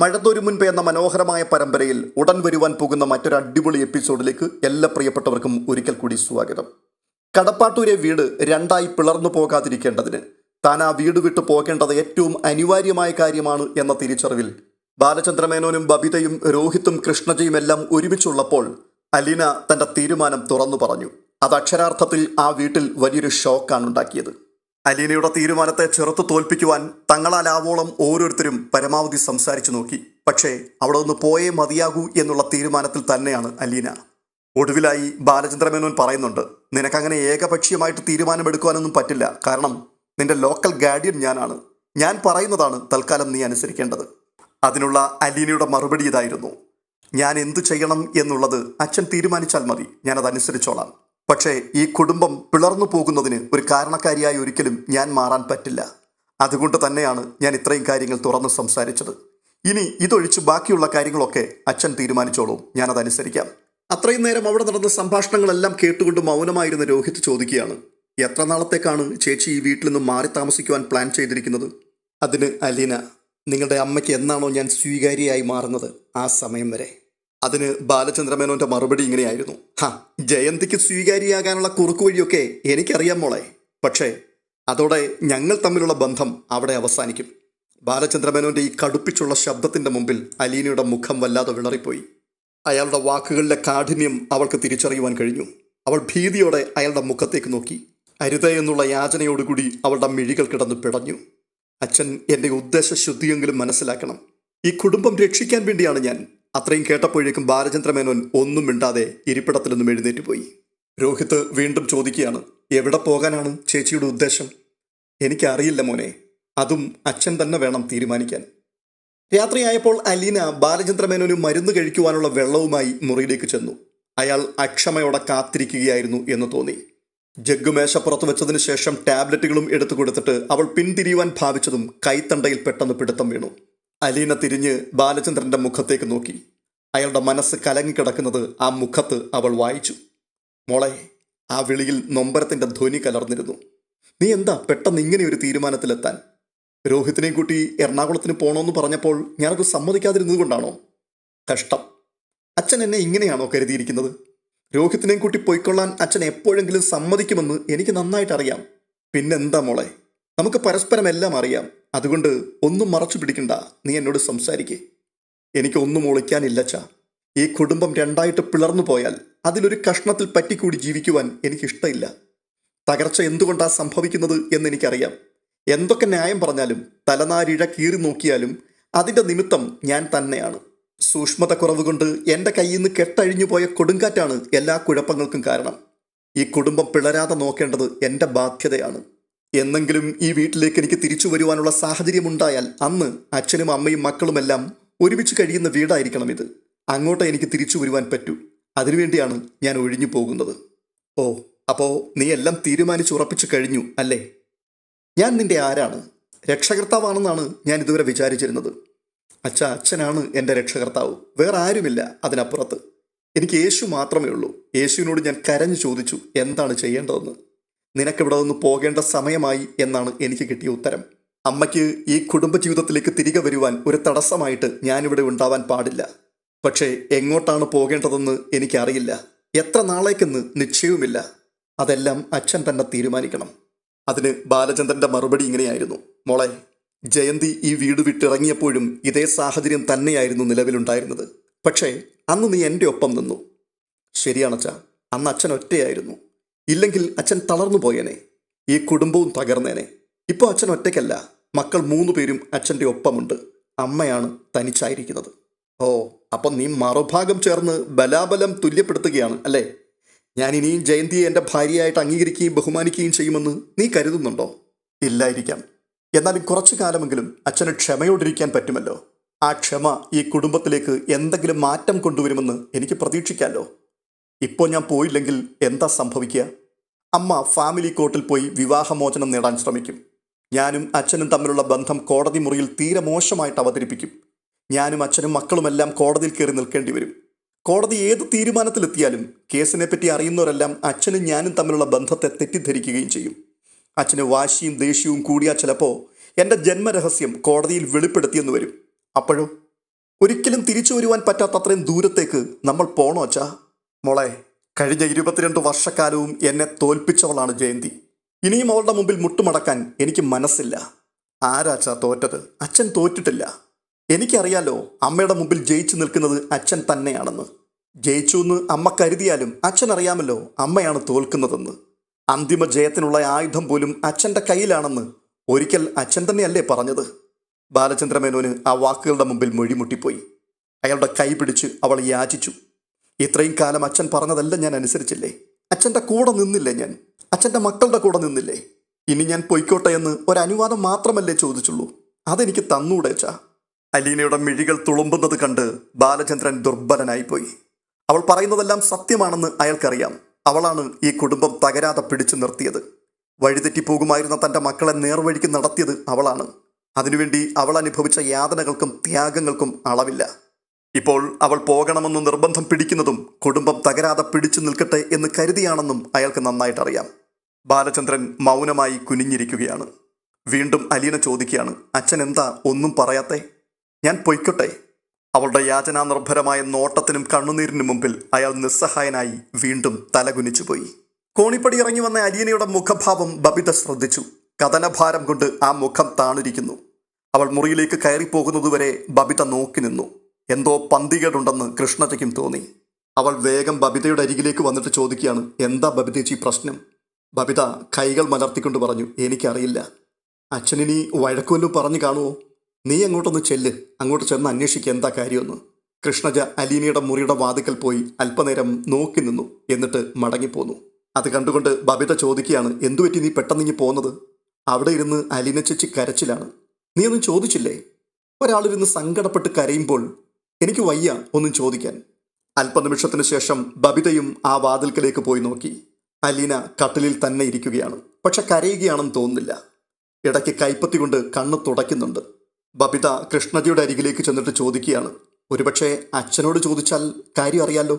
മഴത്തോരു മുൻപ് എന്ന മനോഹരമായ പരമ്പരയിൽ ഉടൻ വരുവാൻ പോകുന്ന മറ്റൊരു അടിപൊളി എപ്പിസോഡിലേക്ക് എല്ലാ പ്രിയപ്പെട്ടവർക്കും ഒരിക്കൽ കൂടി സ്വാഗതം. കടപ്പാട്ടൂരെ വീട് രണ്ടായി പിളർന്നു പോകാതിരിക്കേണ്ടതിന് താൻ ആ വീട് വിട്ടു പോകേണ്ടത് ഏറ്റവും അനിവാര്യമായ കാര്യമാണ് എന്ന തിരിച്ചറിവിൽ ബാലചന്ദ്രമേനോനും ബബിതയും രോഹിത്തും കൃഷ്ണജയും എല്ലാം ഒരുമിച്ചുള്ളപ്പോൾ അലീന തന്റെ തീരുമാനം തുറന്നു പറഞ്ഞു. അത് അക്ഷരാർത്ഥത്തിൽ ആ വീട്ടിൽ വലിയൊരു ഷോക്കാണ് ഉണ്ടാക്കിയത്. അലീനയുടെ തീരുമാനത്തെ ചെറുത്തു തോൽപ്പിക്കുവാൻ തങ്ങളാലാവോളം ഓരോരുത്തരും പരമാവധി സംസാരിച്ചു നോക്കി. പക്ഷേ അവിടെ ഒന്ന് പോയേ മതിയാകൂ എന്നുള്ള തീരുമാനത്തിൽ തന്നെയാണ് അലീന. ഒടുവിലായി ബാലചന്ദ്രമേനോൻ പറയുന്നുണ്ട്, നിനക്കങ്ങനെ ഏകപക്ഷീയമായിട്ട് തീരുമാനമെടുക്കുവാനൊന്നും പറ്റില്ല. കാരണം നിന്റെ ലോക്കൽ ഗാർഡിയൻ ഞാനാണ്. ഞാൻ പറയുന്നതാണ് തൽക്കാലം നീ അനുസരിക്കേണ്ടത്. അതിനുള്ള അലീനയുടെ മറുപടി ഇതായിരുന്നു, ഞാൻ എന്തു ചെയ്യണം എന്നുള്ളത് അച്ഛൻ തീരുമാനിച്ചാൽ മതി, ഞാനതനുസരിച്ചോളാം. പക്ഷേ ഈ കുടുംബം പിളർന്നു പോകുന്നതിന് ഒരു കാരണക്കാരിയായി ഒരിക്കലും ഞാൻ മാറാൻ പറ്റില്ല. അതുകൊണ്ട് തന്നെയാണ് ഞാൻ ഇത്രയും കാര്യങ്ങൾ തുറന്ന് സംസാരിച്ചത്. ഇനി ഇതൊഴിച്ച് ബാക്കിയുള്ള കാര്യങ്ങളൊക്കെ അച്ഛൻ തീരുമാനിച്ചോളൂ, ഞാനതനുസരിക്കാം. അത്രയും നേരം അവിടെ നടന്ന സംഭാഷണങ്ങളെല്ലാം കേട്ടുകൊണ്ട് മൗനമായിരുന്ന രോഹിത് ചോദിക്കുകയാണ്, എത്ര നാളത്തേക്കാണ് ചേച്ചി ഈ വീട്ടിൽ നിന്ന് മാറി താമസിക്കുവാൻ പ്ലാൻ ചെയ്തിരിക്കുന്നത്? അതിന് അലീന, നിങ്ങളുടെ അമ്മയ്ക്ക് എന്നാണോ ഞാൻ സ്വീകാര്യയായി മാറുന്നത് ആ സമയം വരെ. അതിന് ബാലചന്ദ്രമേനോന്റെ മറുപടി ഇങ്ങനെയായിരുന്നു, ജയന്തിക്ക് സ്വീകാര്യയാകാനുള്ള കുറുക്കു വഴിയൊക്കെ എനിക്കറിയാം മോളെ. പക്ഷേ അതോടെ ഞങ്ങൾ തമ്മിലുള്ള ബന്ധം അവിടെ അവസാനിക്കും. ബാലചന്ദ്രമേനോന്റെ ഈ കടുപ്പിച്ചുള്ള ശബ്ദത്തിന്റെ മുമ്പിൽ അലീനയുടെ മുഖം വല്ലാതെ വിളറിപ്പോയി. അയാളുടെ വാക്കുകളിലെ കാഠിന്യം അവൾക്ക് തിരിച്ചറിയുവാൻ കഴിഞ്ഞു. അവൾ ഭീതിയോടെ അയാളുടെ മുഖത്തേക്ക് നോക്കി. അരുതേ എന്നുള്ള യാചനയോടുകൂടി അവളുടെ മിഴികൾ കിടന്നു പിടഞ്ഞു. അച്ഛൻ എൻ്റെ ഉദ്ദേശശുദ്ധിയെങ്കിലും മനസ്സിലാക്കണം. ഈ കുടുംബം രക്ഷിക്കാൻ വേണ്ടിയാണ് ഞാൻ. അത്രയും കേട്ടപ്പോഴേക്കും ബാലചന്ദ്രമേനോൻ ഒന്നും മിണ്ടാതെ ഇരിപ്പിടത്തിൽ നിന്നും എഴുന്നേറ്റ് പോയി. രോഹിത് വീണ്ടും ചോദിക്കുകയാണ്, എവിടെ പോകാനാണ് ചേച്ചിയുടെ ഉദ്ദേശം? എനിക്കറിയില്ല മോനെ, അതും അച്ഛൻ തന്നെ വേണം തീരുമാനിക്കാൻ. രാത്രിയായപ്പോൾ അലീന ബാലചന്ദ്രമേനോന് മരുന്ന് കഴിക്കുവാനുള്ള വെള്ളവുമായി മുറിയിലേക്ക് ചെന്നു. അയാൾ അക്ഷമയോടെ കാത്തിരിക്കുകയായിരുന്നു എന്ന് തോന്നി. ജഗ്ഗു മേശപ്പുറത്ത് വെച്ചതിന് ശേഷം ടാബ്ലറ്റുകളും എടുത്തു കൊടുത്തിട്ട് അവൾ പിന്തിരിയുവാൻ ഭാവിച്ചതും കൈത്തണ്ടയിൽ പെട്ടെന്ന് പിടുത്തം വീണു. അലീന തിരിഞ്ഞ് ബാലചന്ദ്രന്റെ മുഖത്തേക്ക് നോക്കി. അയാളുടെ മനസ്സ് കലങ്ങിക്കിടക്കുന്നത് ആ മുഖത്ത് അവൾ വായിച്ചു. മോളെ, ആ വിളിയിൽ നൊമ്പരത്തിന്റെ ധ്വനി കലർന്നിരുന്നു. നീ എന്താ പെട്ടെന്ന് ഇങ്ങനെ ഒരു തീരുമാനത്തിലെത്താൻ? രോഹിത്തിനെയും കൂട്ടി എറണാകുളത്തിന് പോകണമെന്ന് പറഞ്ഞപ്പോൾ ഞാനത് സമ്മതിക്കാതിരുന്നത് കൊണ്ടാണോ? കഷ്ടം. അച്ഛൻ എന്നെ ഇങ്ങനെയാണോ കരുതിയിരിക്കുന്നത്? രോഹിത്തിനെയും കൂട്ടി പോയിക്കൊള്ളാൻ അച്ഛൻ എപ്പോഴെങ്കിലും സമ്മതിക്കുമെന്ന് എനിക്ക് നന്നായിട്ട് അറിയാം. പിന്നെന്താ മോളെ, നമുക്ക് പരസ്പരം എല്ലാം അറിയാം. അതുകൊണ്ട് ഒന്നും മറച്ചു പിടിക്കണ്ട, നീ എന്നോട് സംസാരിക്കേ. എനിക്കൊന്നും ഒളിക്കാനില്ലച്ചാ. ഈ കുടുംബം രണ്ടായിട്ട് പിളർന്നു പോയാൽ അതിലൊരു കഷ്ണത്തിൽ പറ്റിക്കൂടി ജീവിക്കുവാൻ എനിക്കിഷ്ടമില്ല. തകർച്ച എന്തുകൊണ്ടാ സംഭവിക്കുന്നത് എന്നെനിക്കറിയാം. എന്തൊക്കെ ന്യായം പറഞ്ഞാലും തലനാരിഴ കീറി നോക്കിയാലും അതിൻ്റെ നിമിത്തം ഞാൻ തന്നെയാണ്. സൂക്ഷ്മത കുറവ് കൊണ്ട് എൻ്റെ കയ്യിൽ നിന്ന് കെട്ടഴിഞ്ഞു പോയ കൊടുങ്കാറ്റാണ് എല്ലാ കുഴപ്പങ്ങൾക്കും കാരണം. ഈ കുടുംബം പിളരാതെ നോക്കേണ്ടത് എൻ്റെ ബാധ്യതയാണ്. എന്നെങ്കിലും ഈ വീട്ടിലേക്ക് എനിക്ക് തിരിച്ചു വരുവാനുള്ള സാഹചര്യമുണ്ടായാൽ അന്ന് അച്ഛനും അമ്മയും മക്കളുമെല്ലാം ഒരുമിച്ച് കഴിയുന്ന വീടായിരിക്കണം ഇത്. അങ്ങോട്ട് എനിക്ക് തിരിച്ചു വരുവാൻ പറ്റൂ. അതിനുവേണ്ടിയാണ് ഞാൻ ഒഴിഞ്ഞു പോകുന്നത്. ഓ, അപ്പോൾ നീ എല്ലാം തീരുമാനിച്ചുറപ്പിച്ചു കഴിഞ്ഞു അല്ലേ? ഞാൻ നിന്റെ ആരാണ്? രക്ഷകർത്താവാണെന്നാണ് ഞാൻ ഇതുവരെ വിചാരിച്ചിരുന്നത്. അച്ഛനാണ് എൻ്റെ രക്ഷകർത്താവ്, വേറെ ആരുമില്ല അതിനപ്പുറത്ത്. എനിക്ക് യേശു മാത്രമേ ഉള്ളൂ. യേശുവിനോട് ഞാൻ കരഞ്ഞു ചോദിച്ചു എന്താണ് ചെയ്യേണ്ടതെന്ന്. നിനക്കിവിടെ നിന്ന് പോകേണ്ട സമയമായി എന്നാണ് എനിക്ക് കിട്ടിയ ഉത്തരം. അമ്മയ്ക്ക് ഈ കുടുംബജീവിതത്തിലേക്ക് തിരികെ വരുവാൻ ഒരു തടസ്സമായിട്ട് ഞാനിവിടെ ഉണ്ടാവാൻ പാടില്ല. പക്ഷേ എങ്ങോട്ടാണ് പോകേണ്ടതെന്ന് എനിക്കറിയില്ല. എത്ര നാളേക്കെന്ന് നിശ്ചയവുമില്ല. അതെല്ലാം അച്ഛൻ തന്നെ തീരുമാനിക്കണം. അതിന് ബാലചന്ദ്രന്റെ മറുപടി ഇങ്ങനെയായിരുന്നു, മോളെ, ജയന്തി ഈ വീട് വിട്ടിറങ്ങിയപ്പോഴും ഇതേ സാഹചര്യം തന്നെയായിരുന്നു നിലവിലുണ്ടായിരുന്നത്. പക്ഷേ അന്ന് നീ എൻ്റെ ഒപ്പം നിന്നു. ശരിയാണച്ചാ, അന്ന് അച്ഛൻ ഒറ്റയായിരുന്നു. ഇല്ലെങ്കിൽ അച്ഛൻ തളർന്നു പോയേനെ, ഈ കുടുംബവും തകർന്നേനെ. ഇപ്പോൾ അച്ഛൻ ഒറ്റയ്ക്കല്ല, മക്കൾ 3 പേരും അച്ഛൻ്റെ ഒപ്പമുണ്ട്. അമ്മയാണ് തനിച്ചായിരിക്കുന്നത്. ഓ, അപ്പം നീ മറുഭാഗം ചേർന്ന് ബലാബലം തുല്യപ്പെടുത്തുകയാണ് അല്ലേ? ഞാൻ ഇനിയും ജയന്തിയെ എൻ്റെ ഭാര്യയായിട്ട് അംഗീകരിക്കുകയും ബഹുമാനിക്കുകയും ചെയ്യുമെന്ന് നീ കരുതുന്നുണ്ടോ? ഇല്ലായിരിക്കാം. എന്നാലും കുറച്ചു കാലമെങ്കിലും അച്ഛന് ക്ഷമയോടിരിക്കാൻ പറ്റുമല്ലോ. ആ ക്ഷമ ഈ കുടുംബത്തിലേക്ക് എന്തെങ്കിലും മാറ്റം കൊണ്ടുവരുമെന്ന് എനിക്ക് പ്രതീക്ഷിക്കാമല്ലോ. ഇപ്പോൾ ഞാൻ പോയില്ലെങ്കിൽ എന്താ സംഭവിക്കുക? അമ്മ ഫാമിലി കോർട്ടിൽ പോയി വിവാഹമോചനം നേടാൻ ശ്രമിക്കും. ഞാനും അച്ഛനും തമ്മിലുള്ള ബന്ധം കോടതി മുറിയിൽ തീരെ മോശമായിട്ട് അവതരിപ്പിക്കും. ഞാനും അച്ഛനും മക്കളുമെല്ലാം കോടതിയിൽ കയറി നിൽക്കേണ്ടി വരും. കോടതി ഏത് തീരുമാനത്തിലെത്തിയാലും കേസിനെ പറ്റി അറിയുന്നവരെല്ലാം അച്ഛനും ഞാനും തമ്മിലുള്ള ബന്ധത്തെ തെറ്റിദ്ധരിക്കുകയും ചെയ്യും. അച്ഛന് വാശിയും ദേഷ്യവും കൂടിയാൽ ചിലപ്പോൾ എൻ്റെ ജന്മരഹസ്യം കോടതിയിൽ വെളിപ്പെടുത്തിയെന്ന് വരും. അപ്പോഴോ ഒരിക്കലും തിരിച്ചു വരുവാൻ പറ്റാത്തത്രയും ദൂരത്തേക്ക് നമ്മൾ പോണോ അച്ഛാ? മോളെ, കഴിഞ്ഞ 22 വർഷക്കാലവും എന്നെ തോൽപ്പിച്ചവളാണ് ജയന്തി. ഇനിയും അവളുടെ മുമ്പിൽ മുട്ടുമടക്കാൻ എനിക്ക് മനസ്സില്ല. ആരാച്ചാ തോറ്റത്? അച്ഛൻ തോറ്റിട്ടില്ല. എനിക്കറിയാലോ അമ്മയുടെ മുമ്പിൽ ജയിച്ചു നിൽക്കുന്നത് അച്ഛൻ തന്നെയാണെന്ന്. ജയിച്ചു എന്ന് അമ്മ കരുതിയാലും അച്ഛൻ അറിയാമല്ലോ അമ്മയാണ് തോൽക്കുന്നതെന്ന്. അന്തിമ ജയത്തിനുള്ള ആയുധം പോലും അച്ഛൻ്റെ കയ്യിലാണെന്ന് ഒരിക്കൽ അച്ഛൻ തന്നെയല്ലേ പറഞ്ഞത്? ബാലചന്ദ്രമേനോന് ആ വാക്കുകളുടെ മുമ്പിൽ മൊഴിമുട്ടിപ്പോയി. അയാളുടെ കൈ പിടിച്ച് അവൾ യാചിച്ചു. ഇത്രയും കാലം അച്ഛൻ പറഞ്ഞതെല്ലാം ഞാൻ അനുസരിച്ചില്ലേ? അച്ഛൻ്റെ കൂടെ നിന്നില്ലേ ഞാൻ? അച്ഛൻ്റെ മക്കളുടെ കൂടെ നിന്നില്ലേ? ഇനി ഞാൻ പൊയ്ക്കോട്ടെ എന്ന് ഒരനുവാദം മാത്രമല്ലേ ചോദിച്ചുള്ളൂ? അതെനിക്ക് തന്നൂടേച്ചാ. അലീനയുടെ മിഴികൾ തുളുമ്പുന്നത് കണ്ട് ബാലചന്ദ്രൻ ദുർബലനായിപ്പോയി. അവൾ പറയുന്നതെല്ലാം സത്യമാണെന്ന് അയാൾക്കറിയാം. അവളാണ് ഈ കുടുംബം തകരാതെ പിടിച്ചു നിർത്തിയത്. വഴിതെറ്റിപ്പോകുമായിരുന്ന തൻ്റെ മക്കളെ നേർവഴിക്ക് നടത്തിയത് അവളാണ്. അതിനുവേണ്ടി അവൾ അനുഭവിച്ച യാതനകൾക്കും ത്യാഗങ്ങൾക്കും അളവില്ല. ഇപ്പോൾ അവൾ പോകണമെന്ന് നിർബന്ധം പിടിക്കുന്നതും കുടുംബം തകരാതെ പിടിച്ചു നിൽക്കട്ടെ എന്ന് കരുതിയാണെന്നും അയാൾക്ക് നന്നായിട്ടറിയാം. ബാലചന്ദ്രൻ മൗനമായി കുനിഞ്ഞിരിക്കുകയാണ്. വീണ്ടും അലീന ചോദിക്കുകയാണ്, അച്ഛൻ എന്താ ഒന്നും പറയാത്തെ? ഞാൻ പൊയ്ക്കോട്ടെ? അവളുടെ യാചനാനിർഭരമായ നോട്ടത്തിനും കണ്ണുനീരിനും മുമ്പിൽ അയാൾ നിസ്സഹായനായി വീണ്ടും തലകുനിച്ചുപോയി. കോണിപ്പടി ഇറങ്ങി വന്ന അലീനയുടെ മുഖഭാവം ബബിത ശ്രദ്ധിച്ചു. കഥനഭാരം കൊണ്ട് ആ മുഖം താണിരിക്കുന്നു. അവൾ മുറിയിലേക്ക് കയറിപ്പോകുന്നതുവരെ ബബിത നോക്കി നിന്നു. എന്തോ പന്തികേടുണ്ടെന്ന് കൃഷ്ണയ്ക്കും തോന്നി. അവൾ വേഗം ബബിതയുടെ അരികിലേക്ക് വന്നിട്ട് ചോദിക്കുകയാണ്, എന്താ ബബിതേച്ചി പ്രശ്നം? ബബിത കൈകൾ മലർത്തിക്കൊണ്ട് പറഞ്ഞു, എനിക്കറിയില്ല. അച്ഛനിനി വഴക്കുമല്ലോ പറഞ്ഞു കാണുമോ? നീ അങ്ങോട്ടൊന്ന് ചെല്ല്, അങ്ങോട്ട് ചെന്ന് അന്വേഷിക്കുക എന്താ കാര്യമെന്ന്. കൃഷ്ണജ അലീനയുടെ മുറിയുടെ വാതിക്കൽ പോയി അല്പനേരം നോക്കി നിന്നു. എന്നിട്ട് മടങ്ങിപ്പോന്നു. അത് കണ്ടുകൊണ്ട് ബബിത ചോദിക്കുകയാണ്, എന്തുപറ്റി നീ പെട്ടെന്നിങ്ങി പോകുന്നത്? അവിടെ ഇരുന്ന് അലീന ചേച്ചി കരച്ചിലാണ്. നീ ഒന്നും ചോദിച്ചില്ലേ? ഒരാളിരുന്ന് സങ്കടപ്പെട്ട് കരയുമ്പോൾ എനിക്ക് വയ്യ ഒന്നും ചോദിക്കാൻ. അല്പനിമിഷത്തിന് ശേഷം ബബിതയും ആ വാതിൽക്കലേക്ക് പോയി നോക്കി. അലീന കട്ടിലിൽ തന്നെ ഇരിക്കുകയാണ്. പക്ഷെ കരയുകയാണെന്ന് തോന്നുന്നില്ല. ഇടയ്ക്ക് കൈപ്പത്തി കൊണ്ട് കണ്ണ് തുടയ്ക്കുന്നുണ്ട്. ബബിത കൃഷ്ണജിയുടെ അരികിലേക്ക് ചെന്നിട്ട് ചോദിക്കുകയാണ്, ഒരുപക്ഷെ അച്ഛനോട് ചോദിച്ചാൽ കാര്യം അറിയാലോ.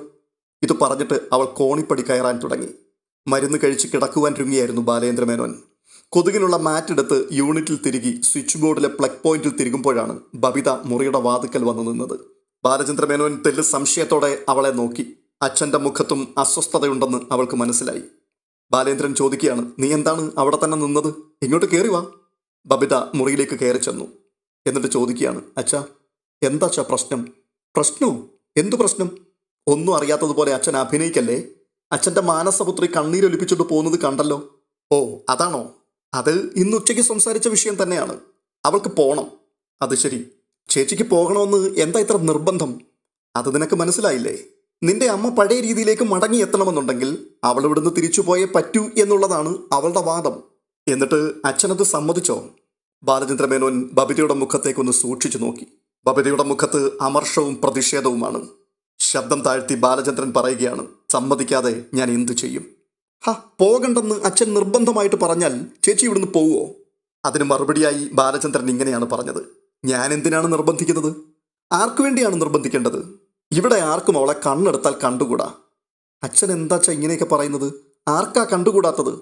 ഇത് പറഞ്ഞിട്ട് അവൾ കോണിപ്പടി കയറാൻ തുടങ്ങി. മരുന്ന് കഴിച്ച് കിടക്കുവാൻ ഒരുങ്ങിയായിരുന്നു ബാലേന്ദ്രമേനോൻ. കൊതുകിനുള്ള മാറ്റെടുത്ത് യൂണിറ്റിൽ തിരുകി സ്വിച്ച് ബോർഡിലെ പ്ലഗ് പോയിന്റിൽ തിരുകുമ്പോഴാണ് ബബിത മുറിയുടെ വാതിക്കൽ വന്നു നിന്നത്. ബാലചന്ദ്രമേനോൻ തെല്ല് സംശയത്തോടെ അവളെ നോക്കി. അച്ഛൻ്റെ മുഖത്തും അസ്വസ്ഥതയുണ്ടെന്ന് അവൾക്ക് മനസ്സിലായി. ബാലേന്ദ്രൻ ചോദിക്കുകയാണ്, നീ എന്താണ് അവിടെ തന്നെ നിന്നത്? ഇങ്ങോട്ട് കയറി വാ. ബബിത മുറിയിലേക്ക് കയറി ചെന്നു. എന്നിട്ട് ചോദിക്കുകയാണ്, അച്ഛാ എന്താ അച്ഛാ പ്രശ്നം? പ്രശ്നമോ? എന്തു പ്രശ്നം? ഒന്നും അറിയാത്തതുപോലെ അച്ഛൻ അഭിനയിക്കല്ലേ. അച്ഛൻ്റെ മാനസപുത്രി കണ്ണീരൊലിപ്പിച്ചിട്ട് പോകുന്നത് കണ്ടല്ലോ. ഓ അതാണോ? അത് ഇന്ന് ഉച്ചയ്ക്ക് സംസാരിച്ച വിഷയം തന്നെയാണ്. അവൾക്ക് പോകണം. അത് ശരി, ചേച്ചിക്ക് പോകണമെന്ന് എന്താ ഇത്ര നിർബന്ധം? അത് നിനക്ക് മനസ്സിലായില്ലേ? നിന്റെ അമ്മ പഴയ രീതിയിലേക്ക് മടങ്ങി എത്തണമെന്നുണ്ടെങ്കിൽ അവൾ ഇവിടുന്ന് തിരിച്ചു പോയേ പറ്റൂ എന്നുള്ളതാണ് അവളുടെ വാദം. എന്നിട്ട് അച്ഛനത് സമ്മതിച്ചോ? ബാലചന്ദ്രമേനോൻ ബബിതയുടെ മുഖത്തേക്കൊന്ന് സൂക്ഷിച്ചു നോക്കി. ബബിതയുടെ മുഖത്ത് അമർഷവും പ്രതിഷേധവുമാണ്. ശബ്ദം താഴ്ത്തി ബാലചന്ദ്രൻ പറയുകയാണ്, സമ്മതിക്കാതെ ഞാൻ എന്തു ചെയ്യും? പോകണ്ടെന്ന് അച്ഛൻ നിർബന്ധമായിട്ട് പറഞ്ഞാൽ ചേച്ചി ഇവിടുന്ന് പോവുമോ? അതിന് മറുപടിയായി ബാലചന്ദ്രൻ ഇങ്ങനെയാണ് പറഞ്ഞത്, ഞാൻ എന്തിനാണ് നിർബന്ധിക്കുന്നത്? ആർക്കു വേണ്ടിയാണ് നിർബന്ധിക്കേണ്ടത്? ഇവിടെ ആർക്കും അവളെ കണ്ണെടുത്താൽ കണ്ടുകൂടാ. അച്ഛൻ എന്താച്ചാ ഇങ്ങനെയൊക്കെ പറയുന്നത്? ആർക്കാ കണ്ടുകൂടാത്തത്?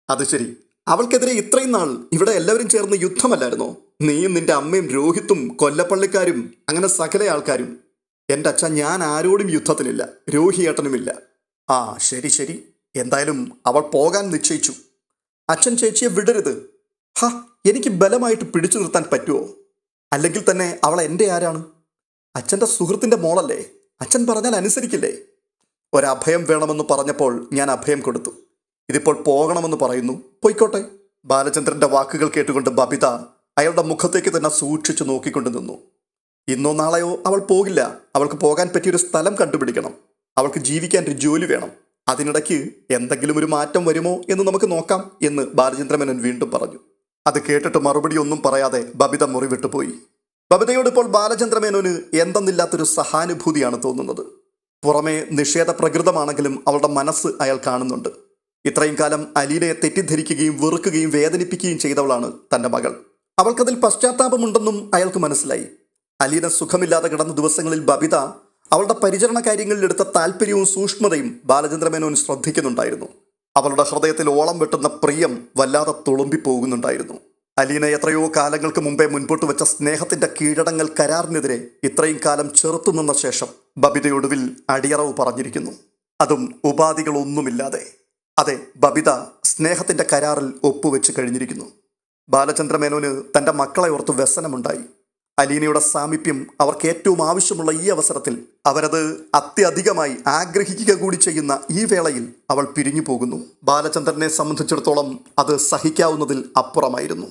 അത് ശരി, അവൾക്കെതിരെ ഇത്രയും നാൾ ഇവിടെ എല്ലാവരും ചേർന്ന് യുദ്ധമല്ലായിരുന്നോ? നീയും നിന്റെ അമ്മയും രോഹിത്തും കൊല്ലപ്പള്ളിക്കാരും അങ്ങനെ സകല ആൾക്കാരും. എൻ്റെ അച്ഛൻ ഞാൻ ആരോടും യുദ്ധത്തിനില്ല, രോഹിയേട്ടനുമില്ല. ആ ശരി ശരി, എന്തായാലും അവൾ പോകാൻ നിശ്ചയിച്ചു. അച്ഛൻ ചേച്ചിയെ വിടരുത്. എനിക്ക് ബലമായിട്ട് പിടിച്ചു നിർത്താൻ പറ്റുമോ? അല്ലെങ്കിൽ തന്നെ അവൾ എൻ്റെ ആരാണ്? അച്ഛൻ്റെ സുഹൃത്തിൻ്റെ മോളല്ലേ. അച്ഛൻ പറഞ്ഞാൽ അനുസരിക്കില്ലേ? ഒരഭയം വേണമെന്ന് പറഞ്ഞപ്പോൾ ഞാൻ അഭയം കൊടുത്തു. ഇതിപ്പോൾ പോകണമെന്ന് പറയുന്നു, പൊയ്ക്കോട്ടെ. ബാലചന്ദ്രൻ്റെ വാക്കുകൾ കേട്ടുകൊണ്ട് ബബിത അയാളുടെ മുഖത്തേക്ക് തന്നെ സൂക്ഷിച്ചു നോക്കിക്കൊണ്ട് നിന്നു. ഇന്നോ നാളെയോ അവൾ പോകില്ല. അവൾക്ക് പോകാൻ പറ്റിയൊരു സ്ഥലം കണ്ടുപിടിക്കണം. അവൾക്ക് ജീവിക്കാൻ ഒരു ജോലി വേണം. അതിനിടയ്ക്ക് എന്തെങ്കിലും ഒരു മാറ്റം വരുമോ എന്ന് നമുക്ക് നോക്കാം എന്ന് ബാലചന്ദ്രമേനോൻ വീണ്ടും പറഞ്ഞു. അത് കേട്ടിട്ട് മറുപടി ഒന്നും പറയാതെ ബബിത മുറി വിട്ടുപോയി. ബബിതയോട് ഇപ്പോൾ ബാലചന്ദ്രമേനോന് എന്തെന്നില്ലാത്തൊരു സഹാനുഭൂതിയാണ് തോന്നുന്നത്. പുറമേ നിഷേധ പ്രകൃതമാണെങ്കിലും അവളുടെ മനസ്സ് അയാൾ കാണുന്നുണ്ട്. ഇത്രയും കാലം അലീനയെ തെറ്റിദ്ധരിക്കുകയും വെറുക്കുകയും വേദനിപ്പിക്കുകയും ചെയ്തവളാണ് തൻ്റെ മകൾ. അവൾക്കതിൽ പശ്ചാത്താപമുണ്ടെന്നും അയാൾക്ക് മനസ്സിലായി. അലീന സുഖമില്ലാതെ കിടന്ന ദിവസങ്ങളിൽ ബബിത അവളുടെ പരിചരണ കാര്യങ്ങളിൽ എടുത്ത താല്പര്യവും സൂക്ഷ്മതയും ബാലചന്ദ്രമേനോൻ ശ്രദ്ധിക്കുന്നുണ്ടായിരുന്നു. അവളുടെ ഹൃദയത്തിൽ ഓളം വെട്ടുന്ന പ്രിയം വല്ലാതെ തുളുമ്പിപ്പോകുന്നുണ്ടായിരുന്നു. അലീന എത്രയോ കാലങ്ങൾക്ക് മുമ്പേ മുൻപോട്ട് വെച്ച സ്നേഹത്തിന്റെ കീഴടങ്ങൽ കരാറിനെതിരെ ഇത്രയും കാലം ചെറുത്തുനിന്ന ശേഷം ബബിതയൊടുവിൽ അടിയറവ് പറഞ്ഞിരിക്കുന്നു. അതും ഉപാധികളൊന്നുമില്ലാതെ. അതെ, ബബിത സ്നേഹത്തിന്റെ കരാറിൽ ഒപ്പുവെച്ച് കഴിഞ്ഞിരിക്കുന്നു. ബാലചന്ദ്രമേനോന് തൻ്റെ മക്കളെ ഓർത്ത് വ്യസനമുണ്ടായി. അലീനയുടെ സാമീപ്യം അവർക്ക് ഏറ്റവും ആവശ്യമുള്ള ഈ അവസരത്തിൽ അവരത് അത്യധികമായി ആഗ്രഹിക്കുക കൂടി ചെയ്യുന്ന ഈ വേളയിൽ അവൾ പിരിഞ്ഞു പോകുന്നു. ബാലചന്ദ്രനെ സംബന്ധിച്ചിടത്തോളം അത് സഹിക്കാവുന്നതിൽ അപ്പുറമായിരുന്നു.